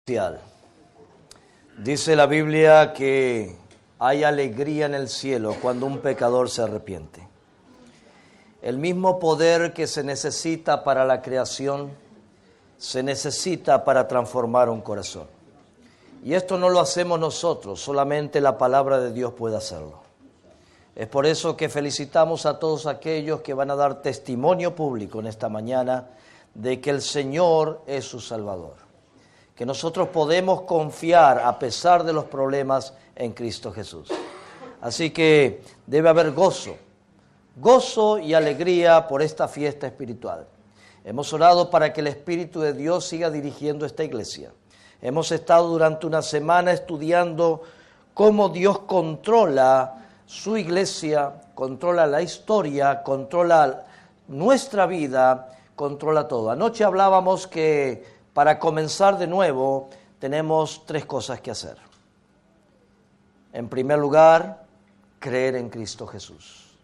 celestial. Dice la Biblia que hay alegría en el cielo cuando un pecador se arrepiente. El mismo poder que se necesita para la creación se necesita para transformar un corazón. Y esto no lo hacemos nosotros, solamente la palabra de Dios puede hacerlo. Es por eso que felicitamos a todos aquellos que van a dar testimonio público en esta mañana de que el Señor es su Salvador. Que nosotros podemos confiar a pesar de los problemas en Cristo Jesús. Así que debe haber gozo y alegría por esta fiesta espiritual. Hemos orado para que el Espíritu de Dios siga dirigiendo esta iglesia. Hemos estado durante una semana estudiando cómo Dios controla su iglesia, controla la historia, controla nuestra vida, controla todo. Anoche hablábamos que para comenzar de nuevo tenemos 3 cosas que hacer. En primer lugar, creer en Cristo Jesús.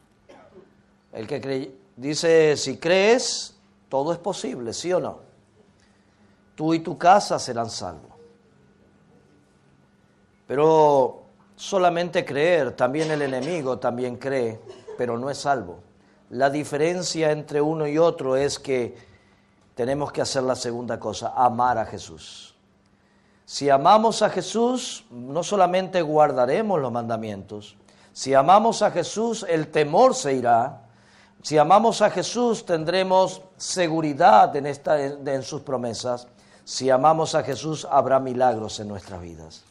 El que cree, dice, si crees, todo es posible, ¿sí o no? Tú y tu casa serán salvos. Pero solamente creer, también el enemigo también cree, pero no es salvo. La diferencia entre uno y otro es que tenemos que hacer la segunda cosa, amar a Jesús. Si amamos a Jesús, no solamente guardaremos los mandamientos. Si amamos a Jesús, el temor se irá. Si amamos a Jesús, tendremos seguridad en sus promesas. Si amamos a Jesús, habrá milagros en nuestras vidas.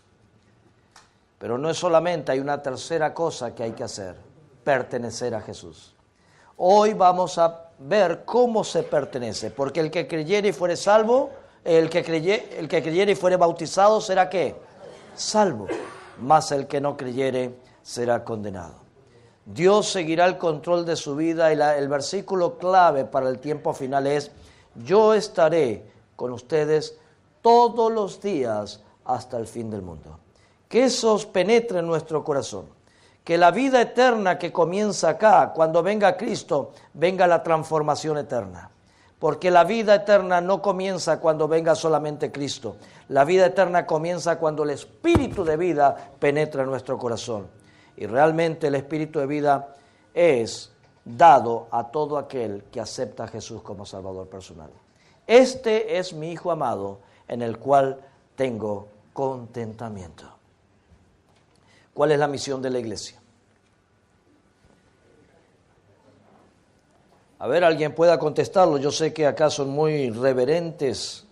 Pero no es solamente, hay una tercera cosa que hay que hacer, pertenecer a Jesús. Hoy vamos a ver cómo se pertenece, porque el que creyere y fuere salvo, el que creyere y fuere bautizado será ¿qué? Salvo, mas el que no creyere será condenado. Dios seguirá el control de su vida y el versículo clave para el tiempo final es: yo estaré con ustedes todos los días hasta el fin del mundo. Que eso os penetre en nuestro corazón. Que la vida eterna que comienza acá, cuando venga Cristo, venga la transformación eterna. Porque la vida eterna no comienza cuando venga solamente Cristo. La vida eterna comienza cuando el Espíritu de vida penetra en nuestro corazón. Y realmente el Espíritu de vida es dado a todo aquel que acepta a Jesús como Salvador personal. Este es mi Hijo amado, en el cual tengo contentamiento. ¿Cuál es la misión de la iglesia? A ver, alguien pueda contestarlo. Yo sé que acá son muy reverentes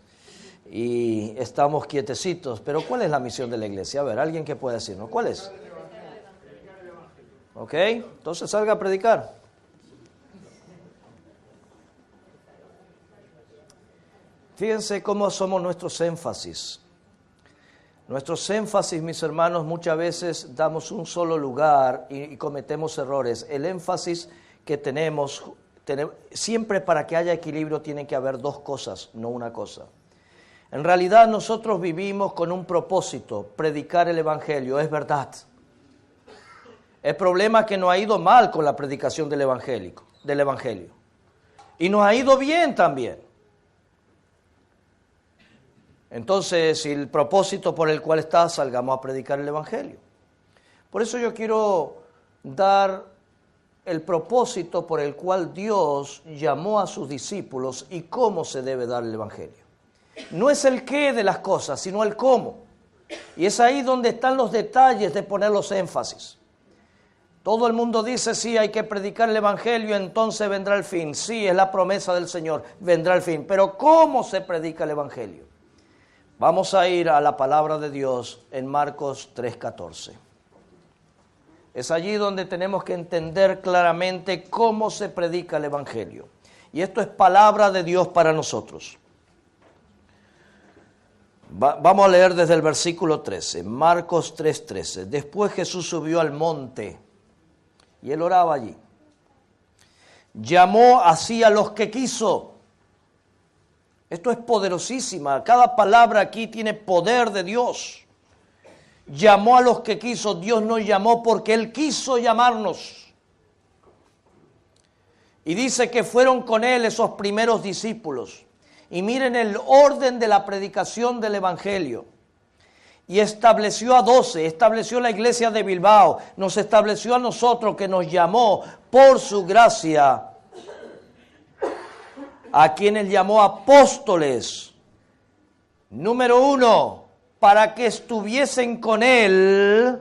y estamos quietecitos, pero ¿cuál es la misión de la iglesia? A ver, alguien que pueda decirnos, ¿cuál es? ¿Ok? Entonces salga a predicar. Fíjense cómo somos nuestros énfasis. Nuestros énfasis, mis hermanos, muchas veces damos un solo lugar y cometemos errores. El énfasis que tenemos, siempre para que haya equilibrio tiene que haber 2 cosas, no una cosa. En realidad nosotros vivimos con un propósito, predicar el Evangelio, es verdad. El problema es que nos ha ido mal con la predicación del Evangelio. Y nos ha ido bien también. Entonces, si el propósito por el cual está, salgamos a predicar el Evangelio. Por eso yo quiero dar el propósito por el cual Dios llamó a sus discípulos y cómo se debe dar el Evangelio. No es el qué de las cosas, sino el cómo. Y es ahí donde están los detalles de poner los énfasis. Todo el mundo dice, sí, hay que predicar el Evangelio, entonces vendrá el fin. Sí, es la promesa del Señor, vendrá el fin. Pero ¿cómo se predica el Evangelio? Vamos a ir a la palabra de Dios en Marcos 3:14. Es allí donde tenemos que entender claramente cómo se predica el Evangelio. Y esto es palabra de Dios para nosotros. Vamos a leer desde el versículo 13, Marcos 3:13. Después Jesús subió al monte y él oraba allí. Llamó así a los que quiso. Esto es poderosísima. Cada palabra aquí tiene poder de Dios. Llamó a los que quiso. Dios nos llamó porque Él quiso llamarnos. Y dice que fueron con Él esos primeros discípulos. Y miren el orden de la predicación del Evangelio. Y estableció a 12, estableció la iglesia de Bilbao, nos estableció a nosotros, que nos llamó por su gracia, a quienes llamó apóstoles. Número 1, para que estuviesen con él,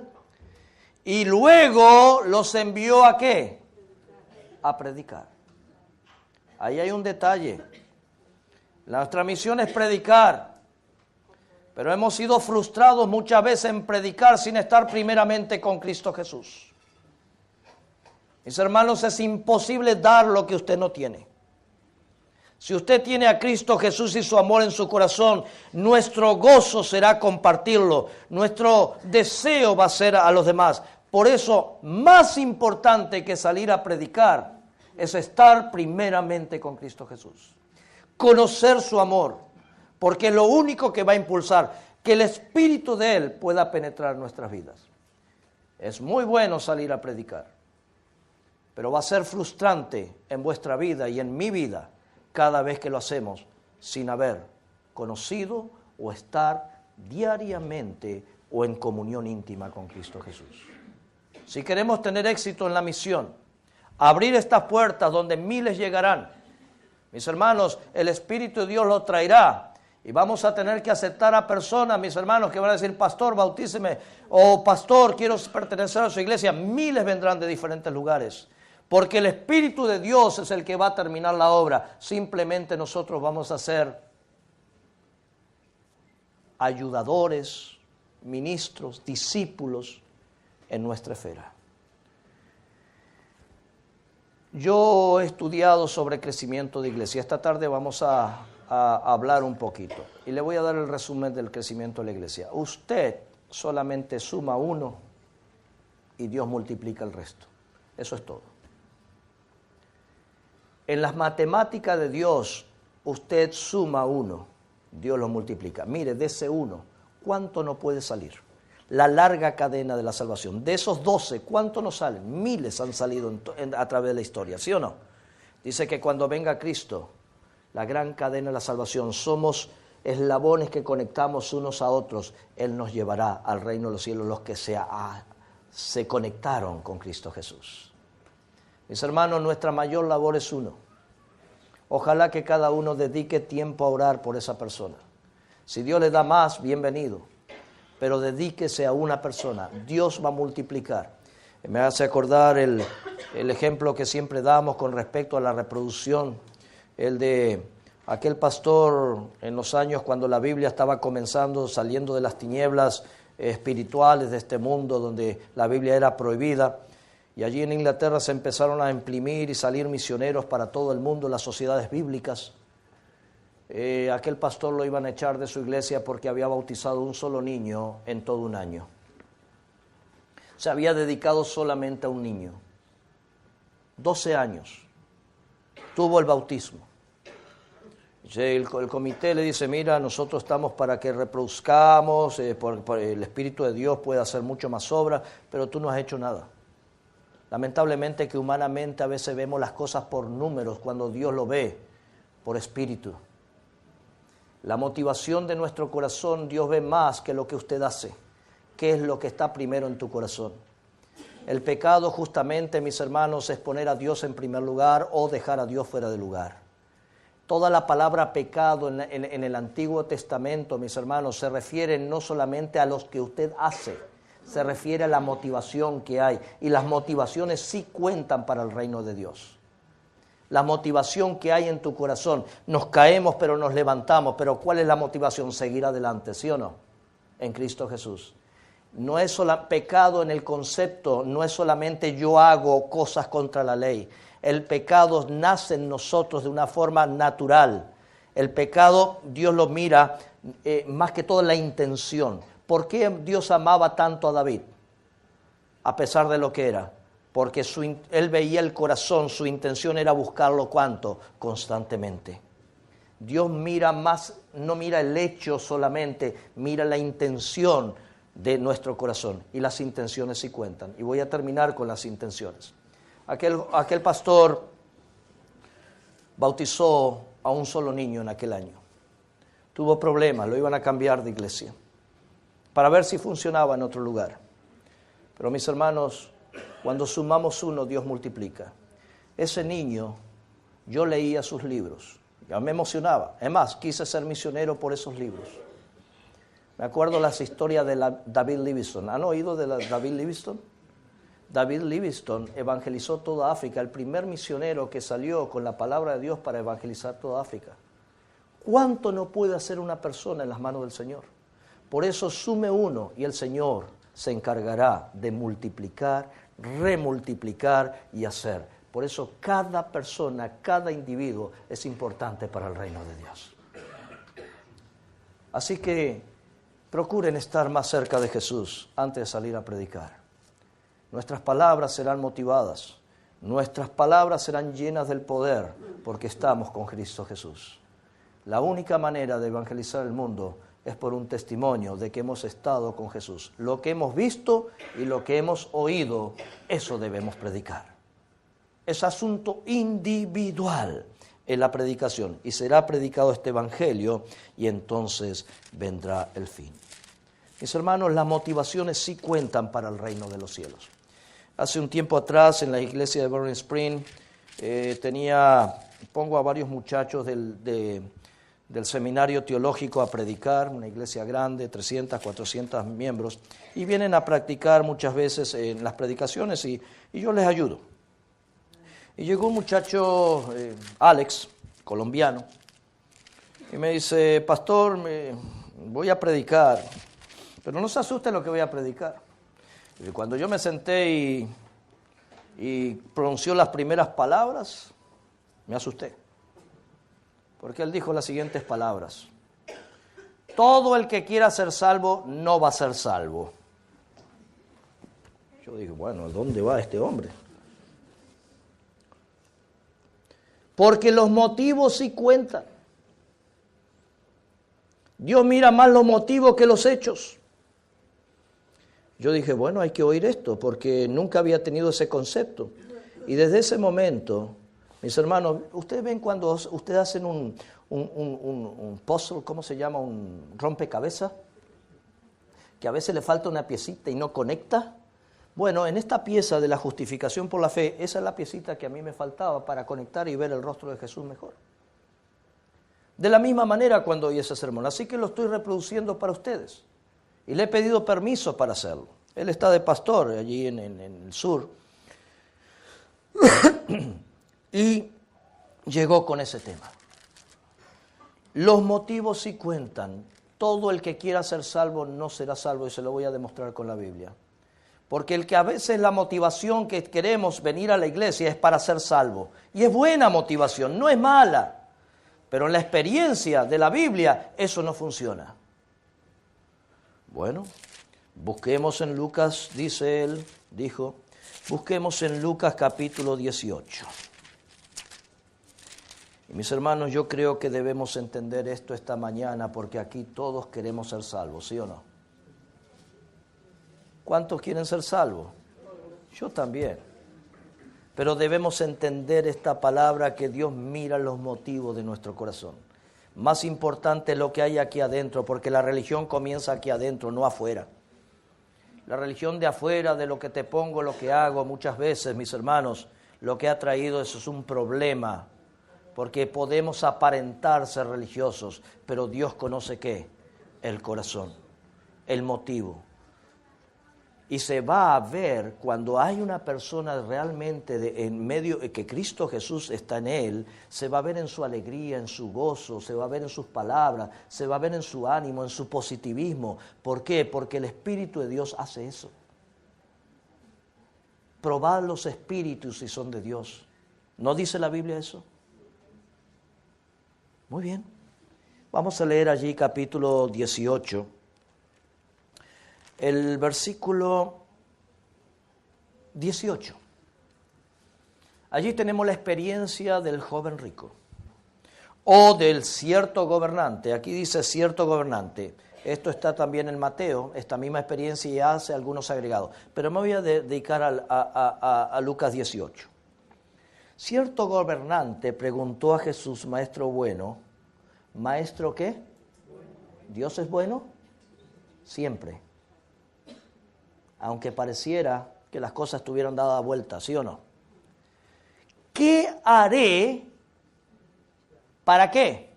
y luego los envió ¿a qué? A predicar. Ahí hay un detalle. Nuestra misión es predicar. Pero hemos sido frustrados muchas veces en predicar sin estar primeramente con Cristo Jesús. Mis hermanos, es imposible dar lo que usted no tiene. Si usted tiene a Cristo Jesús y su amor en su corazón, nuestro gozo será compartirlo. Nuestro deseo va a ser a los demás. Por eso, más importante que salir a predicar es estar primeramente con Cristo Jesús. Conocer su amor. Porque es lo único que va a impulsar que el Espíritu de Él pueda penetrar nuestras vidas. Es muy bueno salir a predicar, pero va a ser frustrante en vuestra vida y en mi vida cada vez que lo hacemos sin haber conocido o estar diariamente o en comunión íntima con Cristo Jesús. Si queremos tener éxito en la misión, abrir estas puertas donde miles llegarán, mis hermanos, el Espíritu de Dios lo traerá. Y vamos a tener que aceptar a personas, mis hermanos, que van a decir, pastor, bautíceme, o pastor, quiero pertenecer a su iglesia. Miles vendrán de diferentes lugares, porque el Espíritu de Dios es el que va a terminar la obra. Simplemente nosotros vamos a ser ayudadores, ministros, discípulos en nuestra esfera. Yo he estudiado sobre crecimiento de iglesia. Esta tarde vamos a hablar un poquito y le voy a dar el resumen del crecimiento de la iglesia. Usted solamente suma 1 y Dios multiplica el resto. Eso es todo. En las matemáticas de Dios, usted suma 1, Dios lo multiplica. Mire, de ese 1, ¿cuánto no puede salir? La larga cadena de la salvación. De esos 12, ¿cuánto nos salen? Miles han salido a través de la historia, ¿sí o no? Dice que cuando venga Cristo, la gran cadena de la salvación, somos eslabones que conectamos unos a otros. Él nos llevará al reino de los cielos, los que se conectaron con Cristo Jesús. Mis hermanos, nuestra mayor labor es 1. Ojalá que cada uno dedique tiempo a orar por esa persona. Si Dios le da más, bienvenido. Pero dedíquese a una persona. Dios va a multiplicar. Me hace acordar el ejemplo que siempre damos con respecto a la reproducción. El de aquel pastor en los años cuando la Biblia estaba comenzando, saliendo de las tinieblas espirituales de este mundo donde la Biblia era prohibida. Y allí en Inglaterra se empezaron a imprimir y salir misioneros para todo el mundo, las sociedades bíblicas. Aquel pastor lo iban a echar de su iglesia porque había bautizado un solo niño en todo un año. Se había dedicado solamente a un niño. 12 años. Tuvo el bautismo. El comité le dice, mira, nosotros estamos para que reproduzcamos, por el Espíritu de Dios puede hacer mucho más obra, pero tú no has hecho nada. Lamentablemente que humanamente a veces vemos las cosas por números cuando Dios lo ve por espíritu. La motivación de nuestro corazón, Dios ve más que lo que usted hace. ¿Qué es lo que está primero en tu corazón? El pecado justamente, mis hermanos, es poner a Dios en primer lugar o dejar a Dios fuera de lugar. Toda la palabra pecado en el Antiguo Testamento, mis hermanos, se refiere no solamente a los que usted hace, se refiere a la motivación que hay. Y las motivaciones sí cuentan para el reino de Dios. La motivación que hay en tu corazón. Nos caemos pero nos levantamos. Pero ¿cuál es la motivación? Seguir adelante, ¿sí o no? En Cristo Jesús. No es solo pecado en el concepto, no es solamente yo hago cosas contra la ley. El pecado nace en nosotros de una forma natural. El pecado, Dios lo mira más que todo en la intención. ¿Por qué Dios amaba tanto a David? A pesar de lo que era. Porque él veía el corazón, su intención era buscarlo ¿cuánto? Constantemente. Dios mira más, no mira el hecho solamente, mira la intención de nuestro corazón. Y las intenciones sí cuentan. Y voy a terminar con las intenciones. Aquel pastor bautizó a un solo niño en aquel año. tuvo problemas, lo iban a cambiar de iglesia para ver si funcionaba en otro lugar. Pero mis hermanos, cuando sumamos uno, Dios multiplica. Ese niño, yo leía sus libros, ya me emocionaba. Es más, quise ser misionero por esos libros. Me acuerdo las historias de David Livingstone. ¿Han oído de David Livingstone? David Livingstone evangelizó toda África, el primer misionero que salió con la palabra de Dios para evangelizar toda África. ¿Cuánto no puede hacer una persona en las manos del Señor? Por eso sume uno y el Señor se encargará de multiplicar, remultiplicar y hacer. Por eso cada persona, cada individuo es importante para el reino de Dios. Así que procuren estar más cerca de Jesús antes de salir a predicar. Nuestras palabras serán motivadas, nuestras palabras serán llenas del poder porque estamos con Cristo Jesús. La única manera de evangelizar el mundo es por un testimonio de que hemos estado con Jesús. Lo que hemos visto y lo que hemos oído, eso debemos predicar. Es asunto individual en la predicación y será predicado este evangelio y entonces vendrá el fin. Mis hermanos, las motivaciones sí cuentan para el reino de los cielos. Hace un tiempo atrás en la iglesia de Burning Spring pongo a varios muchachos del seminario teológico a predicar, una iglesia grande, 300, 400 miembros, y vienen a practicar muchas veces en las predicaciones y yo les ayudo. Y llegó un muchacho, Alex, colombiano, y me dice, pastor, voy a predicar, pero no se asuste lo que voy a predicar. Y cuando yo me senté y pronunció las primeras palabras, me asusté. Porque él dijo las siguientes palabras: todo el que quiera ser salvo no va a ser salvo. Yo dije, bueno, ¿a dónde va este hombre? Porque los motivos sí cuentan. Dios mira más los motivos que los hechos. Yo dije, bueno, hay que oír esto, porque nunca había tenido ese concepto. Y desde ese momento, mis hermanos, ustedes ven cuando ustedes hacen un puzzle, ¿cómo se llama? Un rompecabezas, que a veces le falta una piecita y no conecta. Bueno, en esta pieza de la justificación por la fe, esa es la piecita que a mí me faltaba para conectar y ver el rostro de Jesús mejor. De la misma manera cuando oí ese sermón, así que lo estoy reproduciendo para ustedes. Y le he pedido permiso para hacerlo. Él está de pastor allí en el sur. Y llegó con ese tema. Los motivos sí cuentan. Todo el que quiera ser salvo no será salvo, y se lo voy a demostrar con la Biblia. Porque el que a veces la motivación que queremos venir a la iglesia es para ser salvo. Y es buena motivación, no es mala. Pero en la experiencia de la Biblia eso no funciona. Bueno, busquemos en Lucas, busquemos en Lucas capítulo 18. Y mis hermanos, yo creo que debemos entender esto esta mañana porque aquí todos queremos ser salvos, ¿sí o no? ¿Cuántos quieren ser salvos? Yo también. Pero debemos entender esta palabra que Dios mira los motivos de nuestro corazón. Más importante es lo que hay aquí adentro, porque la religión comienza aquí adentro, no afuera. La religión de afuera, de lo que te pongo, lo que hago, muchas veces, mis hermanos, lo que ha traído eso es un problema, porque podemos aparentar ser religiosos, pero Dios conoce ¿qué? El corazón, el motivo. Y se va a ver cuando hay una persona realmente en medio, que Cristo Jesús está en él, se va a ver en su alegría, en su gozo, se va a ver en sus palabras, se va a ver en su ánimo, en su positivismo. ¿Por qué? Porque el Espíritu de Dios hace eso. Probad los espíritus si son de Dios. ¿No dice la Biblia eso? Muy bien. Vamos a leer allí capítulo 18. El versículo 18. Allí tenemos la experiencia del joven rico o del cierto gobernante. Aquí dice cierto gobernante. Esto está también en Mateo, esta misma experiencia, y hace algunos agregados. Pero me voy a dedicar a Lucas 18. Cierto gobernante preguntó a Jesús, maestro bueno, ¿maestro qué? ¿Dios es bueno? Siempre. Aunque pareciera que las cosas estuvieran dadas vuelta, ¿sí o no? ¿Qué haré? ¿Para qué?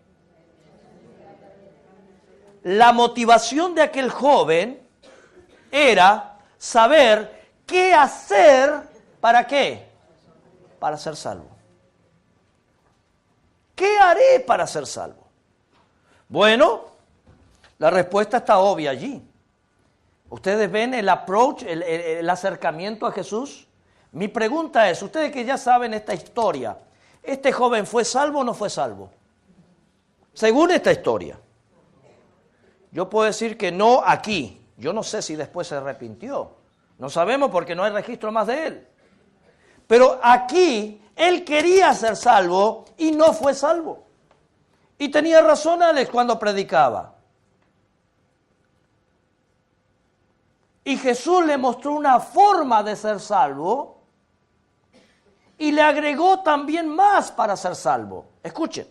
La motivación de aquel joven era saber qué hacer, ¿para qué? Para ser salvo. ¿Qué haré para ser salvo? Bueno, la respuesta está obvia allí. ¿Ustedes ven el approach, el acercamiento a Jesús? Mi pregunta es, ustedes que ya saben esta historia, ¿este joven fue salvo o no fue salvo? Según esta historia. Yo puedo decir que no aquí. Yo no sé si después se arrepintió. No sabemos porque no hay registro más de él. Pero aquí él quería ser salvo y no fue salvo. Y tenía razón Alex cuando predicaba. Y Jesús le mostró una forma de ser salvo y le agregó también más para ser salvo. Escuchen.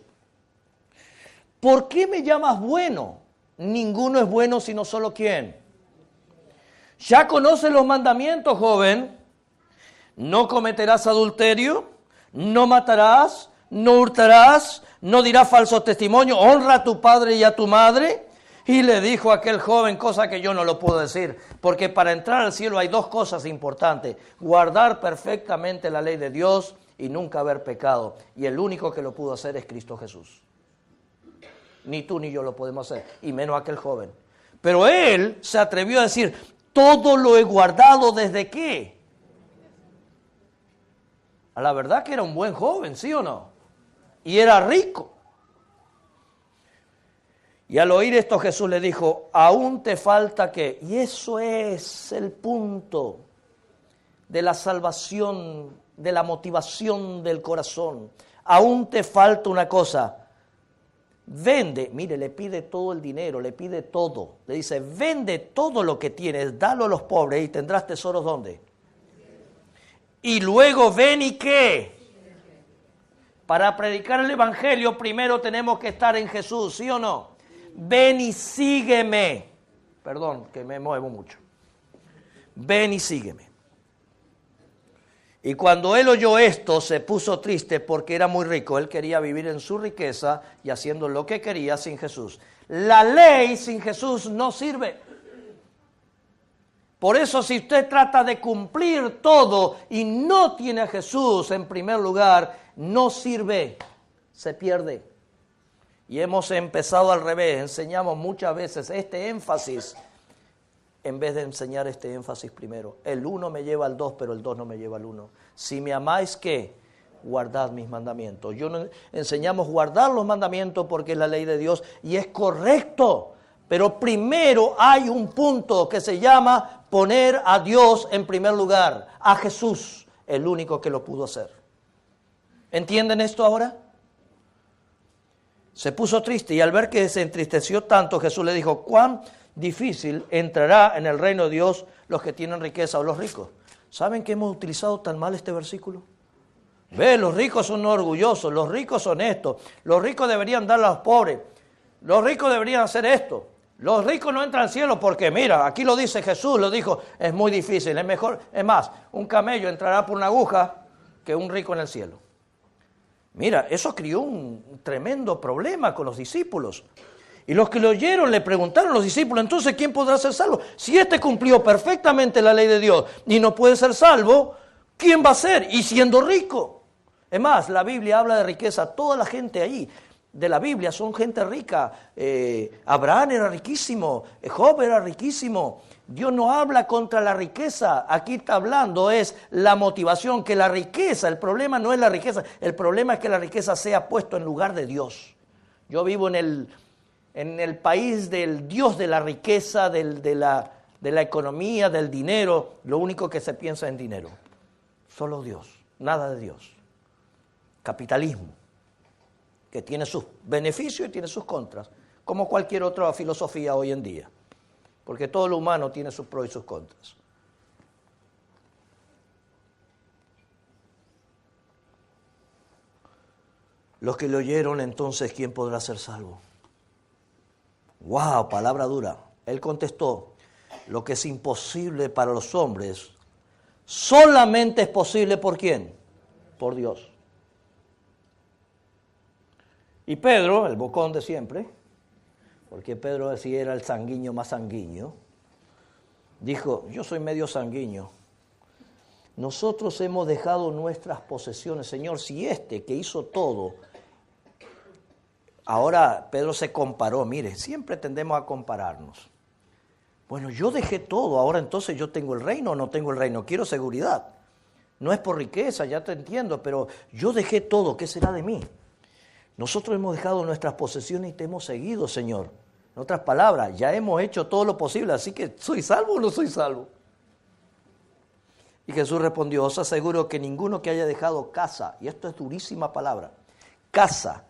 ¿Por qué me llamas bueno? Ninguno es bueno sino solo ¿quién? Ya conoces los mandamientos, joven. No cometerás adulterio, no matarás, no hurtarás, no dirás falso testimonio, honra a tu padre y a tu madre. Y le dijo a aquel joven, cosa que yo no lo puedo decir, porque para entrar al cielo hay dos cosas importantes: guardar perfectamente la ley de Dios y nunca haber pecado. Y el único que lo pudo hacer es Cristo Jesús. Ni tú ni yo lo podemos hacer, y menos aquel joven. Pero él se atrevió a decir, todo lo he guardado ¿desde qué? A la verdad que era un buen joven, ¿sí o no? Y era rico. Y al oír esto Jesús le dijo, aún te falta ¿qué? Y eso es el punto de la salvación, de la motivación del corazón. Aún te falta una cosa. Vende, mire, le pide todo el dinero, le pide todo. Le dice, vende todo lo que tienes, dalo a los pobres y tendrás tesoros ¿dónde? Y luego ven y ¿qué? Para predicar el evangelio primero tenemos que estar en Jesús, ¿sí o no? Ven y sígueme. Perdón, que me muevo mucho. Ven y sígueme. Y cuando él oyó esto, se puso triste porque era muy rico. Él quería vivir en su riqueza y haciendo lo que quería sin Jesús. La ley sin Jesús no sirve. Por eso si usted trata de cumplir todo y no tiene a Jesús en primer lugar, no sirve, se pierde. Y hemos empezado al revés, enseñamos muchas veces este énfasis en vez de enseñar este énfasis primero. El uno me lleva al dos, pero el dos no me lleva al uno. Si me amáis, ¿qué? Guardad mis mandamientos. Enseñamos guardar los mandamientos porque es la ley de Dios y es correcto. Pero primero hay un punto que se llama poner a Dios en primer lugar, a Jesús, el único que lo pudo hacer. ¿Entienden esto ahora? Se puso triste y al ver que se entristeció tanto, Jesús le dijo, ¿cuán difícil entrará en el reino de Dios los que tienen riqueza o los ricos? ¿Saben que hemos utilizado tan mal este versículo? Ve, los ricos son orgullosos, los ricos son estos, los ricos deberían dar a los pobres, los ricos deberían hacer esto. Los ricos no entran al cielo porque, mira, aquí lo dice Jesús, lo dijo, es muy difícil, es mejor, es más, un camello entrará por una aguja que un rico en el cielo. Mira, eso creó un tremendo problema con los discípulos. Y los que lo oyeron le preguntaron a los discípulos, entonces, ¿quién podrá ser salvo? Si este cumplió perfectamente la ley de Dios y no puede ser salvo, ¿quién va a ser? Y siendo rico. Es más, la Biblia habla de riqueza, toda la gente ahí de la Biblia son gente rica. Abraham era riquísimo, Job era riquísimo. Dios no habla contra la riqueza, aquí está hablando es la motivación, que la riqueza, el problema no es la riqueza, el problema es que la riqueza sea puesto en lugar de Dios. Yo vivo en el país del Dios de la riqueza, de la economía, del dinero, lo único que se piensa en dinero. Solo Dios, nada de Dios. Capitalismo, que tiene sus beneficios y tiene sus contras, como cualquier otra filosofía hoy en día, porque todo lo humano tiene sus pros y sus contras. Los que le oyeron entonces, ¿quién podrá ser salvo? Wow, palabra dura. Él contestó, lo que es imposible para los hombres, solamente es posible ¿por quién? Por Dios. Y Pedro, el bocón de siempre, porque Pedro sí era el sanguíneo más sanguíneo, dijo, yo soy medio sanguíneo. Nosotros hemos dejado nuestras posesiones, Señor, si este que hizo todo. Ahora Pedro se comparó, mire, siempre tendemos a compararnos. Bueno, yo dejé todo, ahora entonces yo tengo el reino o no tengo el reino, quiero seguridad. No es por riqueza, ya te entiendo, pero yo dejé todo, ¿qué será de mí? Nosotros hemos dejado nuestras posesiones y te hemos seguido, Señor. En otras palabras, ya hemos hecho todo lo posible, así que ¿soy salvo o no soy salvo? Y Jesús respondió, os aseguro que ninguno que haya dejado casa, y esto es durísima palabra, casa,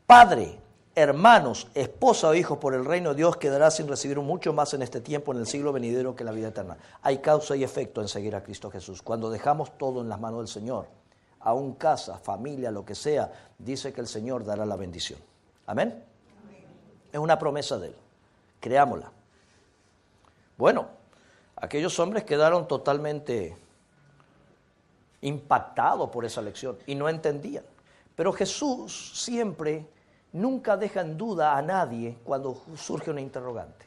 padre, hermanos, esposa o hijos por el reino de Dios quedará sin recibir mucho más en este tiempo, en el siglo venidero, que la vida eterna. Hay causa y efecto en seguir a Cristo Jesús. Cuando dejamos todo en las manos del Señor, aún casa, familia, lo que sea, dice que el Señor dará la bendición. ¿Amén? Es una promesa de Él. Creámosla. Bueno, aquellos hombres quedaron totalmente impactados por esa lección y no entendían. Pero Jesús siempre, nunca deja en duda a nadie cuando surge una interrogante.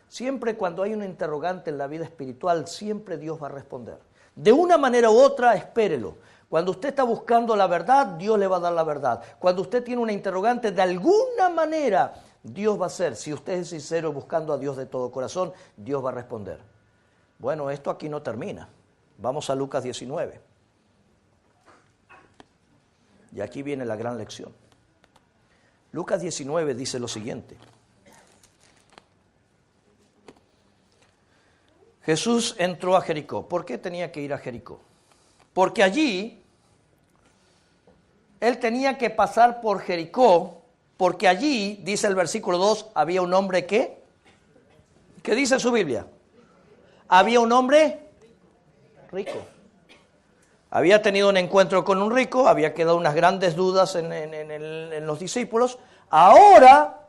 Siempre cuando hay una interrogante en la vida espiritual, siempre Dios va a responder. De una manera u otra, espérelo. Cuando usted está buscando la verdad, Dios le va a dar la verdad. Cuando usted tiene una interrogante, de alguna manera, Dios va a hacer. Si usted es sincero buscando a Dios de todo corazón, Dios va a responder. Bueno, esto aquí no termina. Vamos a Lucas 19. Y aquí viene la gran lección. Lucas 19 dice lo siguiente. Jesús entró a Jericó. ¿Por qué tenía que ir a Jericó? Porque allí, él tenía que pasar por Jericó, porque allí, dice el versículo 2, había un hombre que, ¿qué dice su Biblia? Había un hombre rico. Había tenido un encuentro con un rico, había quedado unas grandes dudas en los discípulos. Ahora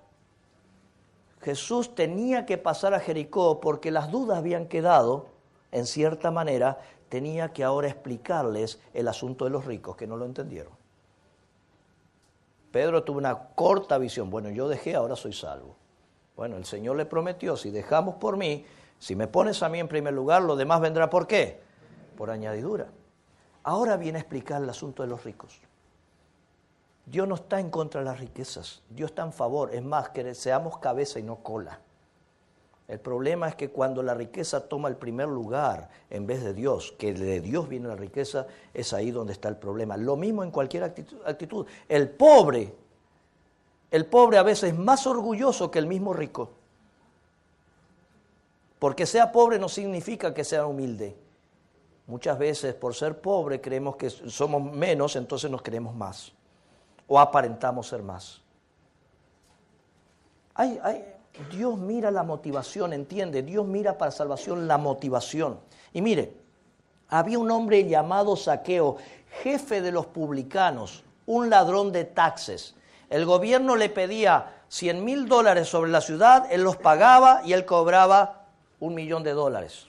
Jesús tenía que pasar a Jericó porque las dudas habían quedado, en cierta manera, tenía que ahora explicarles el asunto de los ricos, que no lo entendieron. Pedro tuvo una corta visión. Bueno, yo dejé, ahora soy salvo. Bueno, el Señor le prometió, si dejamos por mí, si me pones a mí en primer lugar, lo demás vendrá ¿por qué? Por añadidura. Ahora viene a explicar el asunto de los ricos. Dios no está en contra de las riquezas, Dios está en favor. Es más, que seamos cabeza y no cola. El problema es que cuando la riqueza toma el primer lugar en vez de Dios, que de Dios viene la riqueza, es ahí donde está el problema. Lo mismo en cualquier actitud. El pobre a veces es más orgulloso que el mismo rico. Porque sea pobre no significa que sea humilde. Muchas veces por ser pobre creemos que somos menos, entonces nos creemos más. O aparentamos ser más. Dios mira la motivación, entiende. Dios mira para salvación la motivación. Y mire, había un hombre llamado Zaqueo, jefe de los publicanos, un ladrón de taxes. El gobierno le pedía $100,000 sobre la ciudad, él los pagaba y él cobraba $1,000,000.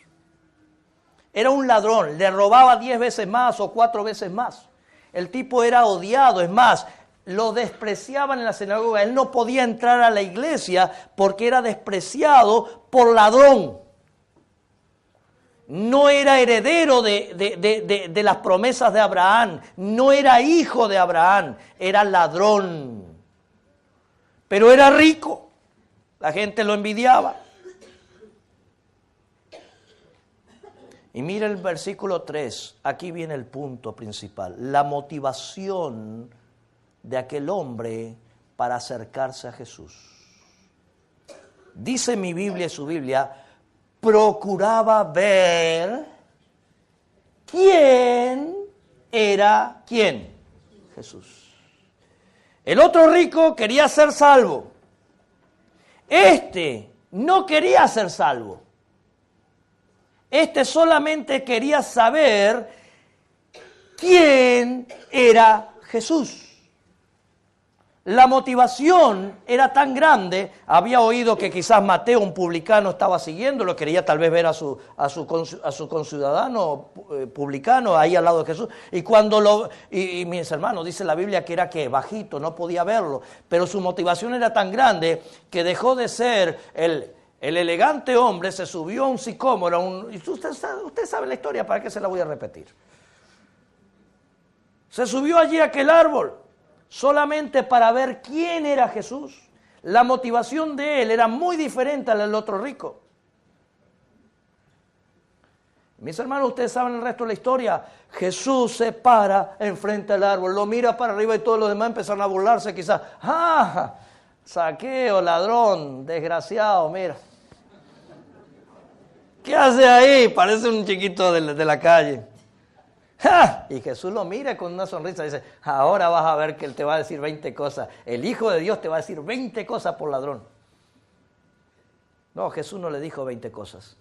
Era un ladrón, le robaba 10 veces más o 4 veces más. El tipo era odiado, es más, lo despreciaban en la sinagoga. Él no podía entrar a la iglesia porque era despreciado por ladrón. No era heredero de las promesas de Abraham, no era hijo de Abraham, era ladrón. Pero era rico, la gente lo envidiaba. Y mira el versículo 3, aquí viene el punto principal, la motivación de aquel hombre para acercarse a Jesús. Dice mi Biblia y su Biblia, procuraba ver quién era quién. Jesús. El otro rico quería ser salvo. Este no quería ser salvo. Este solamente quería saber quién era Jesús. La motivación era tan grande, había oído que quizás Mateo, un publicano, estaba siguiéndolo, quería tal vez ver a su conciudadano publicano ahí al lado de Jesús. Y cuando y mis hermanos, dice la Biblia que era que bajito, no podía verlo, pero su motivación era tan grande que dejó de ser el elegante hombre, se subió a un sicómoro, y usted sabe la historia, ¿para qué se la voy a repetir? Se subió allí a aquel árbol, solamente para ver quién era Jesús. La motivación de él era muy diferente a la del otro rico. Mis hermanos, ustedes saben el resto de la historia. Jesús se para enfrente del árbol, lo mira para arriba y todos los demás empezaron a burlarse quizás. ¡Ah! Zaqueo, ladrón, desgraciado, mira. ¿Qué hace ahí? Parece un chiquito de la calle. ¡Ja! Y Jesús lo mira con una sonrisa y dice, ahora vas a ver que él te va a decir 20 cosas. El Hijo de Dios te va a decir 20 cosas por ladrón. No, Jesús no le dijo 20 cosas.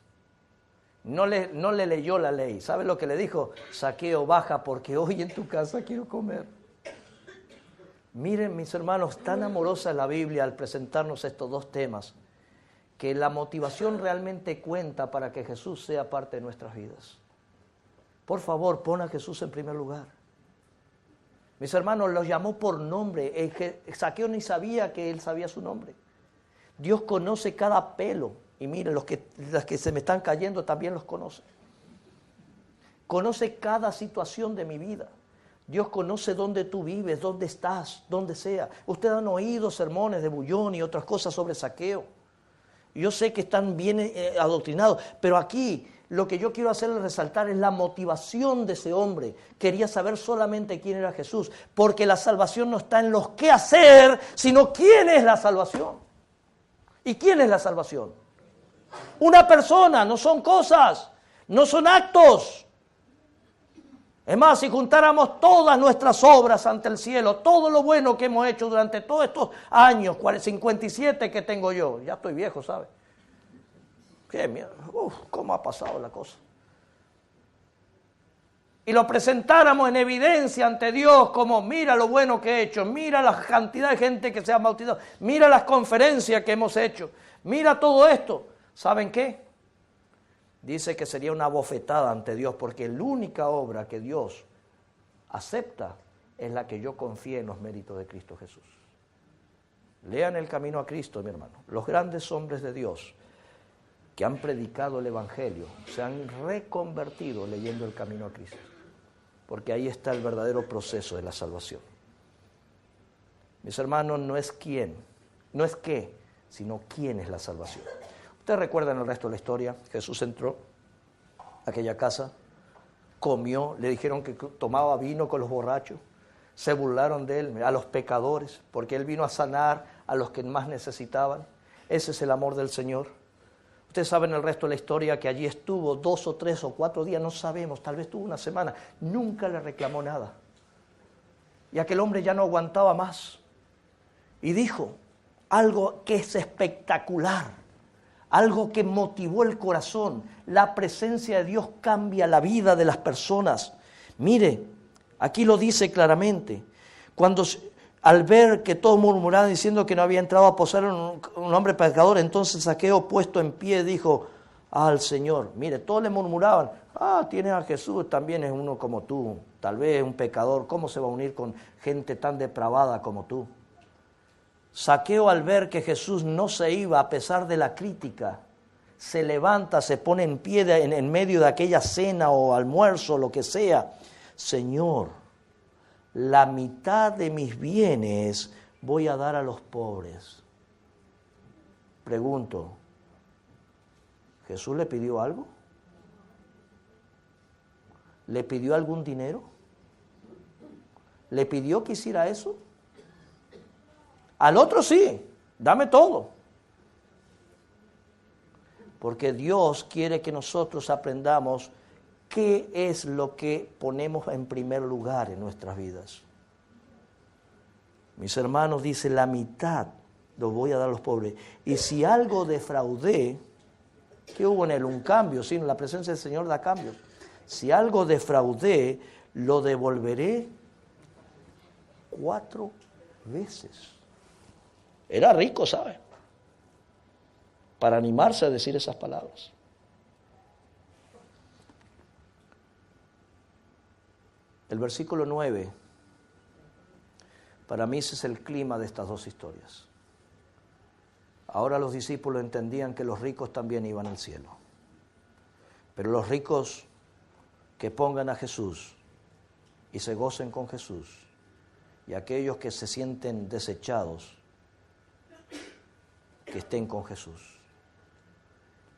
No le leyó la ley. ¿Sabe lo que le dijo? Zaqueo, baja porque hoy en tu casa quiero comer. Miren, mis hermanos, tan amorosa es la Biblia al presentarnos estos dos temas, que la motivación realmente cuenta para que Jesús sea parte de nuestras vidas. Por favor, pon a Jesús en primer lugar. Mis hermanos, los llamó por nombre. Zaqueo ni sabía que él sabía su nombre. Dios conoce cada pelo. Y miren, las que se me están cayendo también los conoce. Conoce cada situación de mi vida. Dios conoce dónde tú vives, dónde estás, dónde sea. Ustedes han oído sermones de Bullón y otras cosas sobre Zaqueo. Yo sé que están bien adoctrinados, pero aquí lo que yo quiero hacerles resaltar es la motivación de ese hombre. Quería saber solamente quién era Jesús, porque la salvación no está en los qué hacer, sino quién es la salvación. ¿Y quién es la salvación? Una persona, no son cosas, no son actos. Es más, si juntáramos todas nuestras obras ante el cielo, todo lo bueno que hemos hecho durante todos estos años, 57 que tengo yo, ya estoy viejo, ¿sabes? Qué miedo, cómo ha pasado la cosa. Y lo presentáramos en evidencia ante Dios como mira lo bueno que he hecho, mira la cantidad de gente que se ha bautizado, mira las conferencias que hemos hecho, mira todo esto. ¿Saben qué? Dice que sería una bofetada ante Dios porque la única obra que Dios acepta es la que yo confíe en los méritos de Cristo Jesús. Lean el camino a Cristo, mi hermano. Los grandes hombres de Dios que han predicado el Evangelio se han reconvertido leyendo el camino a Cristo, porque ahí está el verdadero proceso de la salvación. Mis hermanos, no es quién, no es qué, sino quién es la salvación. Ustedes recuerdan el resto de la historia. Jesús entró a aquella casa, comió, le dijeron que tomaba vino con los borrachos, se burlaron de él, a los pecadores, porque él vino a sanar a los que más necesitaban. Ese es el amor del Señor. Ustedes saben el resto de la historia, que allí estuvo 2 o 3 o 4 días, no sabemos, tal vez estuvo una semana, nunca le reclamó nada. Y aquel hombre ya no aguantaba más. Y dijo algo que es espectacular, algo que motivó el corazón. La presencia de Dios cambia la vida de las personas. Mire, aquí lo dice claramente. Cuando al ver que todos murmuraban diciendo que no había entrado a posar un hombre pecador, entonces Zaqueo, puesto en pie, dijo al Señor. Mire, todos le murmuraban, tienes a Jesús, también es uno como tú, tal vez un pecador, ¿cómo se va a unir con gente tan depravada como tú? Zaqueo, al ver que Jesús no se iba a pesar de la crítica, se levanta, se pone en pie en medio de aquella cena o almuerzo, lo que sea. Señor, la mitad de mis bienes voy a dar a los pobres. Pregunto, ¿Jesús le pidió algo? ¿Le pidió algún dinero? ¿Le pidió que hiciera eso? Al otro sí, dame todo. Porque Dios quiere que nosotros aprendamos qué es lo que ponemos en primer lugar en nuestras vidas. Mis hermanos, dice, la mitad lo voy a dar a los pobres. Y si algo defraudé, ¿qué hubo en él? Un cambio, sí, la presencia del Señor da cambios. Si algo defraudé, lo devolveré 4 veces. Era rico, ¿sabe? Para animarse a decir esas palabras. El versículo 9, para mí ese es el clima de estas dos historias. Ahora los discípulos entendían que los ricos también iban al cielo. Pero los ricos que pongan a Jesús y se gocen con Jesús, y aquellos que se sienten desechados, que estén con Jesús.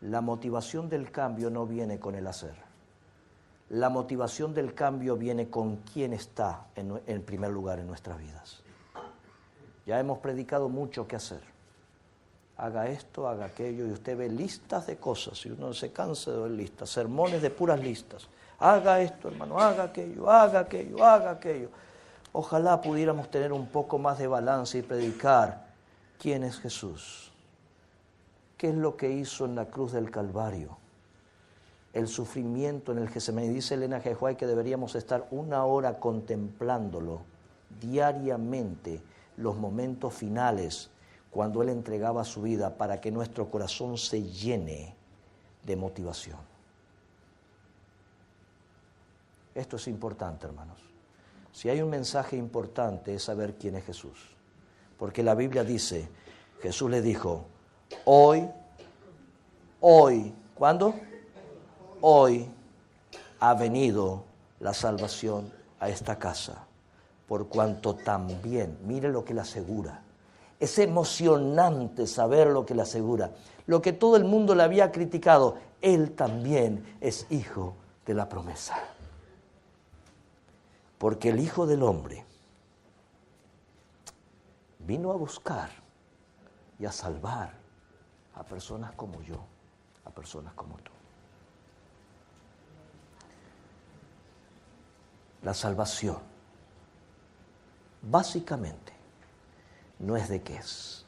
La motivación del cambio no viene con el hacer. La motivación del cambio viene con quién está en primer lugar en nuestras vidas. Ya hemos predicado mucho qué hacer. Haga esto, haga aquello, y usted ve listas de cosas, y uno se cansa de ver listas, sermones de puras listas. Haga esto, hermano, haga aquello, haga aquello, haga aquello. Ojalá pudiéramos tener un poco más de balance y predicar quién es Jesús. ¿Qué es lo que hizo en la cruz del Calvario? El sufrimiento en el Getsemaní. Dice Elena G. White que deberíamos estar 1 hora contemplándolo diariamente, los momentos finales, cuando Él entregaba su vida para que nuestro corazón se llene de motivación. Esto es importante, hermanos. Si hay un mensaje importante es saber quién es Jesús. Porque la Biblia dice, Jesús le dijo, hoy, ¿cuándo? Hoy ha venido la salvación a esta casa, por cuanto también, mire lo que le asegura. Es emocionante saber lo que le asegura. Lo que todo el mundo le había criticado, Él también es hijo de la promesa. Porque el Hijo del Hombre vino a buscar y a salvar a personas como yo, a personas como tú. La salvación, básicamente, no es de qué es.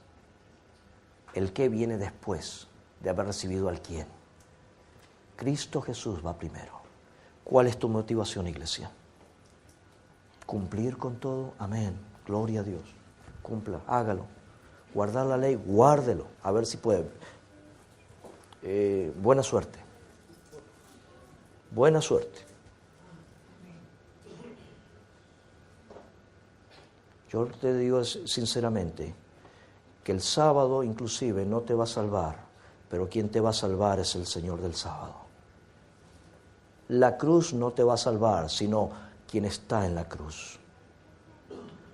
El qué viene después de haber recibido al quién. Cristo Jesús va primero. ¿Cuál es tu motivación, iglesia? ¿Cumplir con todo? Amén. Gloria a Dios. Cumpla, hágalo. Guardar la ley, guárdelo. A ver si puede. Buena suerte. Buena suerte. Yo te digo sinceramente que el sábado inclusive no te va a salvar, pero quien te va a salvar es el Señor del sábado. La cruz no te va a salvar, sino quien está en la cruz.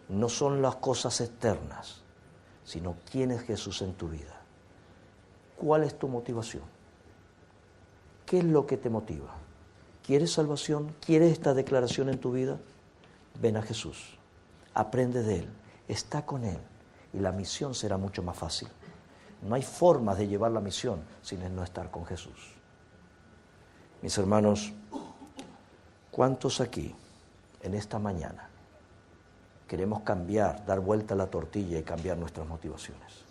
No son las cosas externas, sino quién es Jesús en tu vida. ¿Cuál es tu motivación? ¿Qué es lo que te motiva? ¿Quieres salvación? ¿Quieres esta declaración en tu vida? Ven a Jesús. Aprende de Él, está con Él y la misión será mucho más fácil. No hay forma de llevar la misión sin el no estar con Jesús. Mis hermanos, ¿cuántos aquí en esta mañana queremos cambiar, dar vuelta a la tortilla y cambiar nuestras motivaciones?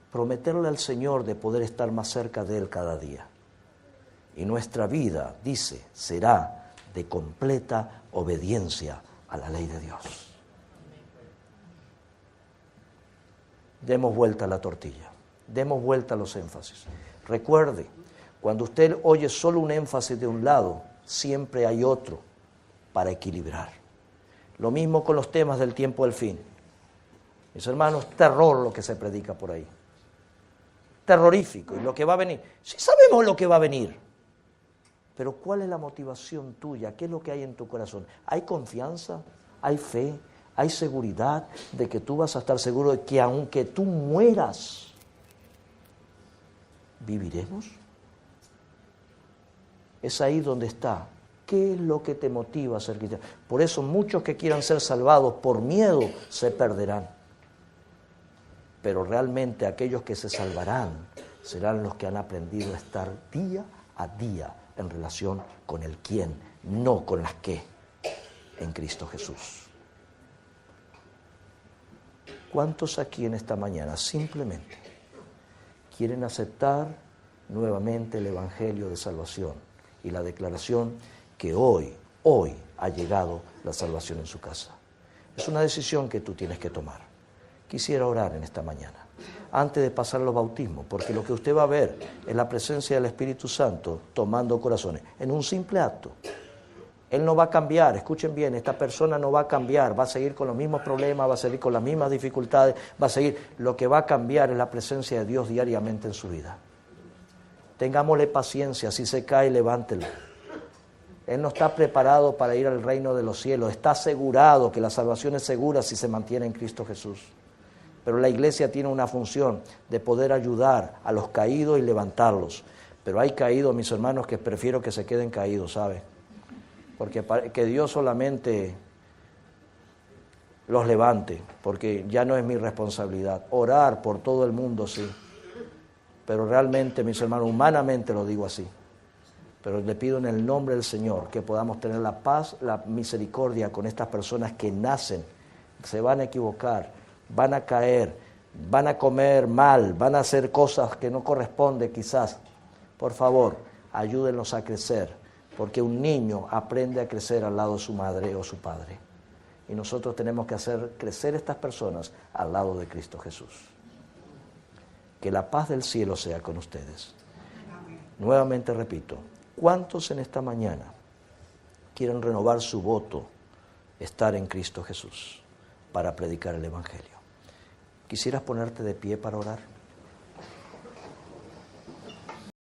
Prometerle al Señor de poder estar más cerca de Él cada día. Y nuestra vida, dice, será de completa obediencia a la ley de Dios. Demos vuelta a la tortilla, demos vuelta a los énfasis. Recuerde, cuando usted oye solo un énfasis de un lado, siempre hay otro para equilibrar. Lo mismo con los temas del tiempo del fin. Mis hermanos, terror lo que se predica por ahí. Terrorífico, y lo que va a venir. Sí sabemos lo que va a venir, pero ¿cuál es la motivación tuya? ¿Qué es lo que hay en tu corazón? ¿Hay confianza? ¿Hay fe? ¿Hay seguridad de que tú vas a estar seguro de que aunque tú mueras, viviremos? Es ahí donde está. ¿Qué es lo que te motiva a ser cristiano? Por eso muchos que quieran ser salvados por miedo se perderán. Pero realmente aquellos que se salvarán serán los que han aprendido a estar día a día en relación con el quién, no con las qué, en Cristo Jesús. ¿Cuántos aquí en esta mañana simplemente quieren aceptar nuevamente el Evangelio de salvación y la declaración que hoy ha llegado la salvación en su casa? Es una decisión que tú tienes que tomar. Quisiera orar en esta mañana, antes de pasar los bautismos, porque lo que usted va a ver es la presencia del Espíritu Santo tomando corazones, en un simple acto. Él no va a cambiar, escuchen bien, esta persona no va a cambiar, va a seguir con los mismos problemas, va a seguir con las mismas dificultades, va a seguir. Lo que va a cambiar es la presencia de Dios diariamente en su vida. Tengámosle paciencia, si se cae, levántelo. Él no está preparado para ir al reino de los cielos, está asegurado que la salvación es segura si se mantiene en Cristo Jesús. Pero la iglesia tiene una función de poder ayudar a los caídos y levantarlos. Pero hay caídos, mis hermanos, que prefiero que se queden caídos, ¿sabe? Porque que Dios solamente los levante, porque ya no es mi responsabilidad. Orar por todo el mundo, sí. Pero realmente, mis hermanos, humanamente lo digo así. Pero le pido en el nombre del Señor que podamos tener la paz, la misericordia con estas personas que nacen, se van a equivocar, van a caer, van a comer mal, van a hacer cosas que no corresponden quizás. Por favor, ayúdenlos a crecer, porque un niño aprende a crecer al lado de su madre o su padre. Y nosotros tenemos que hacer crecer estas personas al lado de Cristo Jesús. Que la paz del cielo sea con ustedes. Nuevamente repito, ¿cuántos en esta mañana quieren renovar su voto, estar en Cristo Jesús, para predicar el Evangelio? ¿Quisieras ponerte de pie para orar?